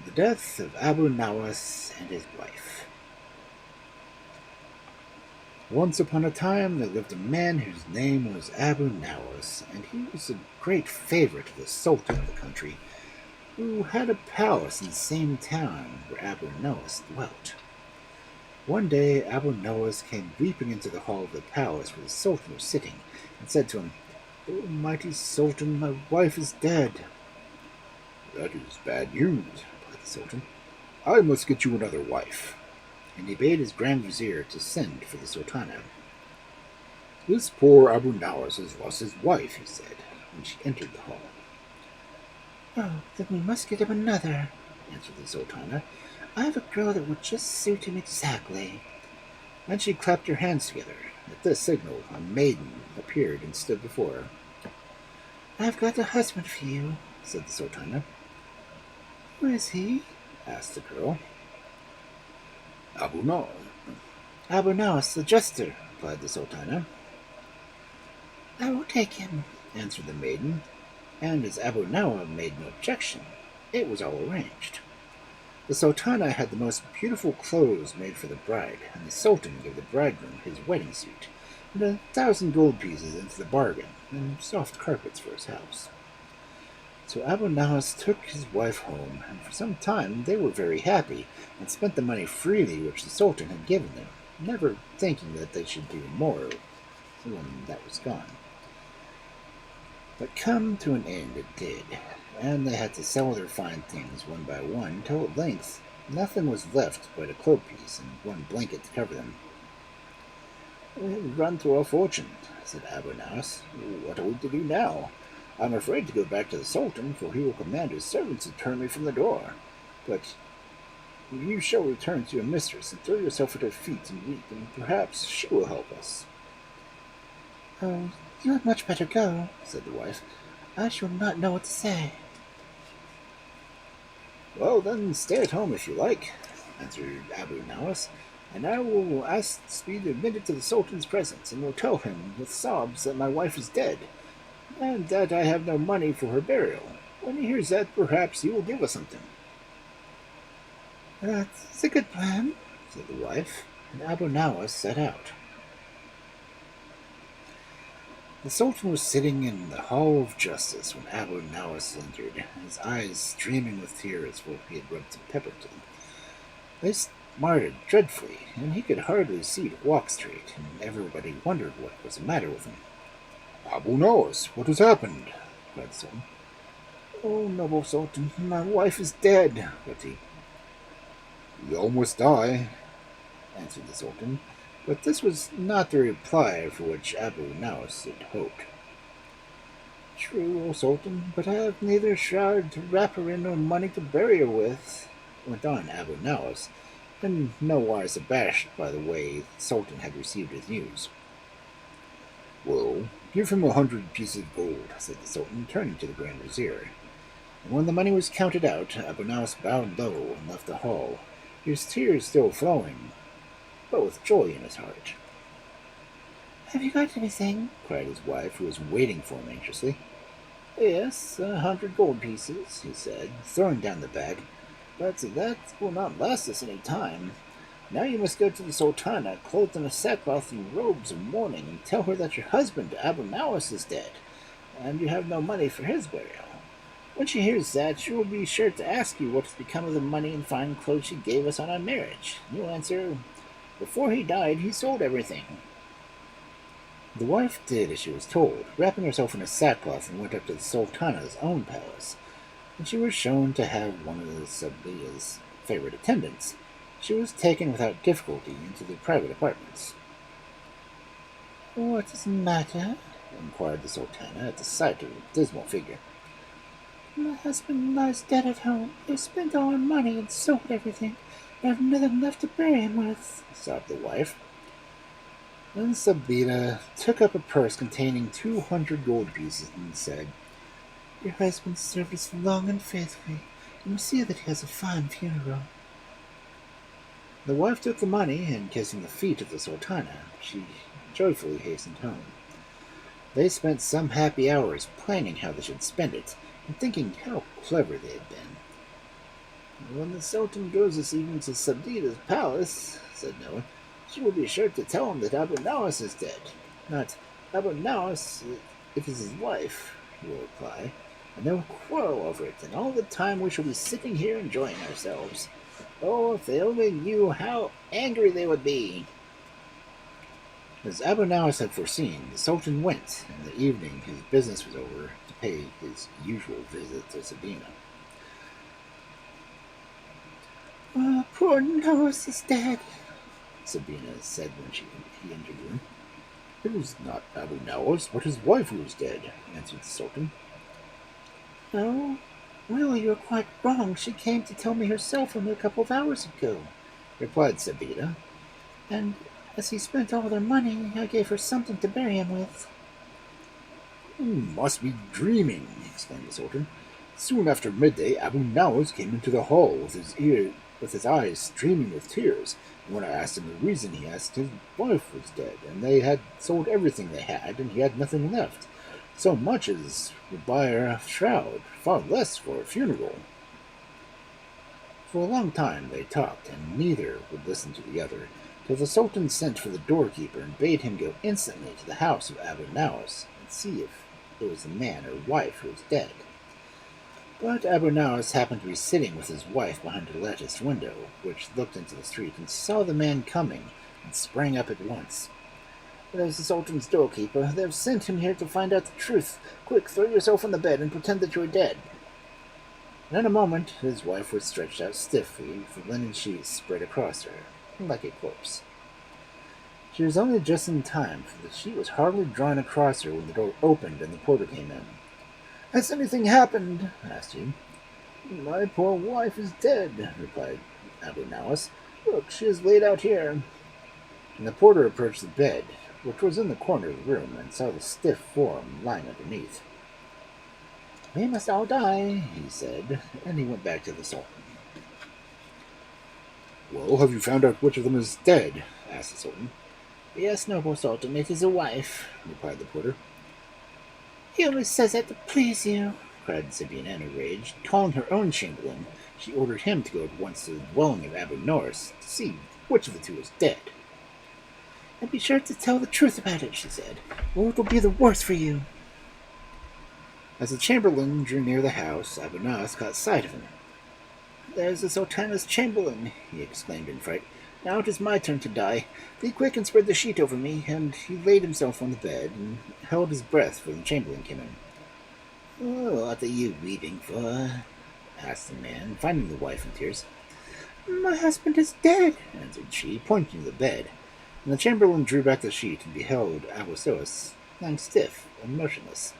The death of Abu Nawas and his wife. Once upon a time there lived a man whose name was Abu Nawas, and he was a great favorite of the sultan of the country, who had a palace in the same town where Abu Nawas dwelt. One day Abu Nawas came leaping into the hall of the palace where the sultan was sitting, and said to him, "O mighty sultan, my wife is dead." "That is bad news," replied the sultan. "I must get you another wife." And he bade his grand vizier to send for the sultana. "This poor Abu Nawas has lost his wife," he said, when she entered the hall. "Oh, then we must get him another," answered the sultana. "I have a girl that would just suit him exactly." And she clapped her hands together. At this signal, a maiden appeared and stood before her. "I've got a husband for you," said the sultana. "Who is he?" asked the girl. "Abu Nawas." "Abu Nawas, the jester," replied the sultana. "I will take him," answered the maiden, and as Abu Nawas made no objection, it was all arranged. The sultana had the most beautiful clothes made for the bride, and the sultan gave the bridegroom his wedding suit, and 1,000 gold pieces into the bargain, and soft carpets for his house. So Abu Nawas took his wife home, and for some time they were very happy, and spent the money freely which the sultan had given them, never thinking that they should do more when that was gone. But come to an end it did, and they had to sell their fine things one by one, till at length nothing was left but a cloak piece and one blanket to cover them. "We have run through our fortune," said Abu Nawas. "What are we to do now? I am afraid to go back to the sultan, for he will command his servants to turn me from the door. But you shall return to your mistress and throw yourself at her feet and weep, and perhaps she will help us." "Oh, you had much better go," said the wife. "I shall not know what to say." "Well, then, stay at home if you like," answered Abu Nawas, "and I will ask to be admitted to the sultan's presence, and will tell him with sobs that my wife is dead, and that I have no money for her burial. When he hears that, perhaps he will give us something." "That's a good plan," said the wife, and Abu Nawas set out. The sultan was sitting in the hall of justice when Abu Nawas entered, his eyes streaming with tears, for he had rubbed some pepper to them. They smarted dreadfully, and he could hardly see to walk straight, and everybody wondered what was the matter with him. "Abu Nawas, what has happened?" cried the sultan. "Oh, noble sultan, my wife is dead," wept he. "We all must die," answered the sultan, but this was not the reply for which Abu Nawas had hoped. "True, O sultan, but I have neither shroud to wrap her in nor money to bury her with," went on Abu Nawas, in no wise abashed by the way the sultan had received his news. "Well, give him 100 pieces of gold," said the sultan, turning to the grand vizier. And when the money was counted out, Abu Nawas bowed low and left the hall, his tears still flowing, but with joy in his heart. "Have you got anything?" cried his wife, who was waiting for him anxiously. "Yes, 100 gold pieces," he said, throwing down the bag, "but that will not last us any time. Now you must go to the sultana, clothed in a sackcloth and robes of mourning, and tell her that your husband, Abu Nawas, is dead, and you have no money for his burial. When she hears that, she will be sure to ask you what has become of the money and fine clothes she gave us on our marriage. You'll answer, 'Before he died, he sold everything.'" The wife did as she was told, wrapping herself in a sackcloth, and went up to the sultana's own palace, and she was shown to have one of the Sabia's favorite attendants. She was taken without difficulty into the private apartments. "What is the matter?" inquired the sultana at the sight of the dismal figure. "My husband lies dead at home. He spent all our money and sold everything. I have nothing left to bury him with," sobbed the wife. Then Sabina took up a purse containing 200 gold pieces and said, "Your husband served us long and faithfully. You must see that he has a fine funeral." The wife took the money, and kissing the feet of the sultana, she joyfully hastened home. They spent some happy hours planning how they should spend it, and thinking how clever they had been. When the Sultan goes this evening to Sabina's palace, said Noah, she will be sure to tell him that Abu Nawas is dead. Not Abu Nawas, it is his wife, he will reply, and they will quarrel over it, and all the time we shall be sitting here enjoying ourselves. Oh, if they only knew how angry they would be! As Abu Nawas had foreseen, the Sultan went, and in the evening his business was over, to pay his usual visit to Sabina. Poor Nowas is dead. Sabina said when he entered the room. It was not Abu Nawas, but his wife who was dead, answered the Sultan. No, really, you're quite wrong. She came to tell me herself only a couple of hours ago, replied Sabina. And as he spent all their money, I gave her something to bury him with. You must be dreaming, exclaimed the Sultan. Soon after midday, Abu Nawas came into the hall with his eyes streaming with tears. And when I asked him the reason, he asked his wife was dead, and they had sold everything they had, and he had nothing left. So much as would buy her a shroud, far less for a funeral. For a long time they talked, and neither would listen to the other, till the Sultan sent for the doorkeeper and bade him go instantly to the house of Abu Nawas and see if it was the man or wife who was dead. But Abu Nawas happened to be sitting with his wife behind a latticed window, which looked into the street, and saw the man coming, and sprang up at once. There's the Sultan's doorkeeper. They've sent him here to find out the truth. Quick, throw yourself on the bed and pretend that you're dead. And in a moment his wife was stretched out stiffly, with the linen sheets spread across her, like a corpse. She was only just in time, for the sheet was hardly drawn across her when the door opened and the porter came in. Has anything happened? Asked he. My poor wife is dead, replied Abu Nawas. Look, she is laid out here. And the porter approached the bed, which was in the corner of the room, and saw the stiff form lying underneath. We must all die, he said, and he went back to the Sultan. Well, have you found out which of them is dead? Asked the Sultan. Yes, noble Sultan, it is a wife, replied the porter. He only says that to please you, cried Sabina in a rage. Calling her own chamberlain, she ordered him to go at once to the dwelling of Abu Nawas to see which of the two was dead. And be sure to tell the truth about it, she said, or it will be the worse for you. As the chamberlain drew near the house, Abu Nawas caught sight of him. There's the Sultana's chamberlain, he exclaimed in fright. Now it is my turn to die. Be quick and spread the sheet over me. And he laid himself on the bed and held his breath when the chamberlain came in. Oh, what are you weeping for? Asked the man, finding the wife in tears. My husband is dead, answered she, pointing to the bed. And the chamberlain drew back the sheet and beheld Abu Nawas lying stiff and motionless.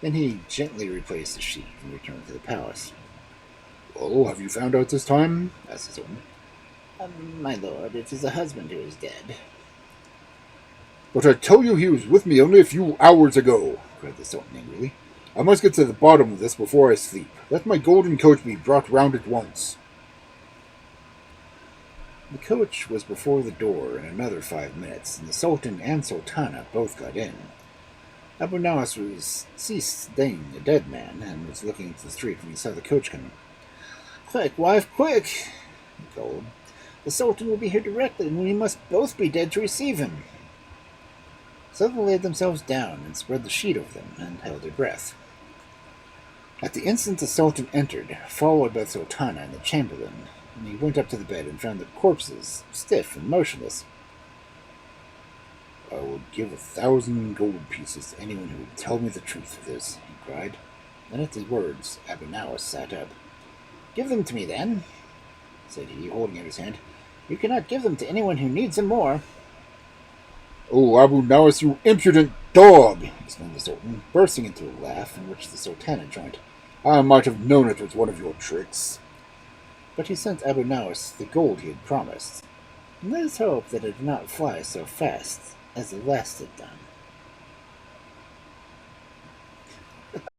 Then he gently replaced the sheet and returned to the palace. Well, have you found out this time? Asked the Sultan. My lord, it is the husband who is dead. But I tell you he was with me only a few hours ago, cried the Sultan angrily. I must get to the bottom of this before I sleep. Let my golden coach be brought round at once. The coach was before the door in another 5 minutes, and the Sultan and Sultana both got in. Abu Nawas ceased staying a dead man, and was looking into the street when he saw the coach coming. Quick, wife, quick! He called. The Sultan will be here directly, and we must both be dead to receive him. So they laid themselves down and spread the sheet over them, and held their breath. At the instant the Sultan entered, followed by the Sultana and the chamberlain, and he went up to the bed and found the corpses stiff and motionless. I will give 1,000 gold pieces to anyone who will tell me the truth of this, he cried. Then at his words, Abu Nawas sat up. Give them to me, then, said he, holding out his hand. You cannot give them to anyone who needs them more. Oh, Abu Nawas, you impudent dog! Exclaimed the Sultan, bursting into a laugh in which the Sultana joined. I might have known it was one of your tricks. But he sent Abu Nawas the gold he had promised, and let us hope that it did not fly so fast as the last had done.